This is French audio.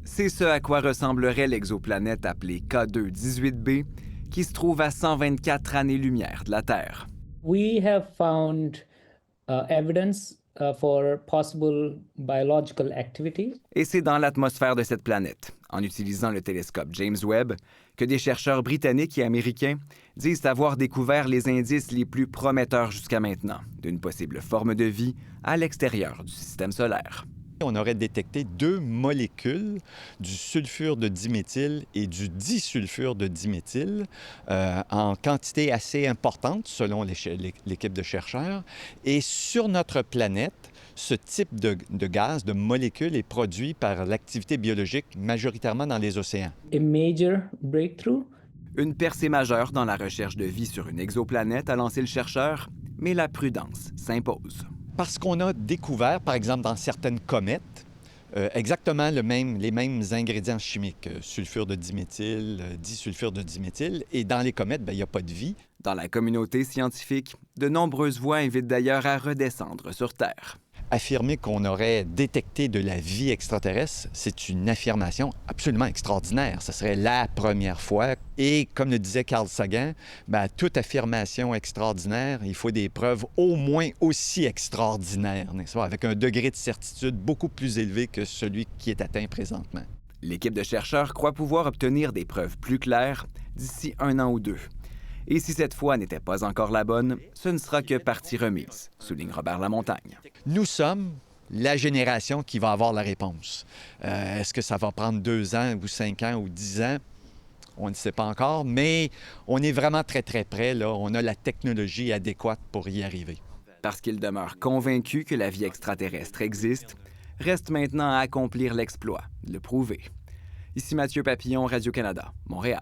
C'est ce à quoi ressemblerait l'exoplanète appelée K2-18b, qui se trouve à 124 années-lumière de la Terre. We have found evidence for possible biological activity. Et c'est dans l'atmosphère de cette planète, en utilisant le télescope James Webb, que des chercheurs britanniques et américains disent avoir découvert les indices les plus prometteurs jusqu'à maintenant d'une possible forme de vie à l'extérieur du système solaire. On aurait détecté 2 molécules, du sulfure de diméthyle et du disulfure de diméthyle, en quantité assez importante selon l'équipe de chercheurs. Et sur notre planète, ce type de gaz, de molécules, est produit par l'activité biologique majoritairement dans les océans. A major breakthrough. Une percée majeure dans la recherche de vie sur une exoplanète a lancé le chercheur, mais la prudence s'impose. Parce qu'on a découvert, par exemple, dans certaines comètes, exactement les mêmes ingrédients chimiques, sulfure de diméthyle, disulfure de diméthyle, et dans les comètes, il n'y a pas de vie. Dans la communauté scientifique, de nombreuses voix invitent d'ailleurs à redescendre sur Terre. Affirmer qu'on aurait détecté de la vie extraterrestre, c'est une affirmation absolument extraordinaire. Ce serait la première fois. Et comme le disait Carl Sagan, toute affirmation extraordinaire, il faut des preuves au moins aussi extraordinaires, n'est-ce pas? Avec un degré de certitude beaucoup plus élevé que celui qui est atteint présentement. L'équipe de chercheurs croit pouvoir obtenir des preuves plus claires d'ici 1 an ou 2. Et si cette fois n'était pas encore la bonne, ce ne sera que partie remise, souligne Robert Lamontagne. Nous sommes la génération qui va avoir la réponse. Est-ce que ça va prendre 2 ans ou 5 ans ou 10 ans? On ne sait pas encore, mais on est vraiment très, très près. Là. On a la technologie adéquate pour y arriver. Parce qu'il demeure convaincu que la vie extraterrestre existe, reste maintenant à accomplir l'exploit, de le prouver. Ici Mathieu Papillon, Radio-Canada, Montréal.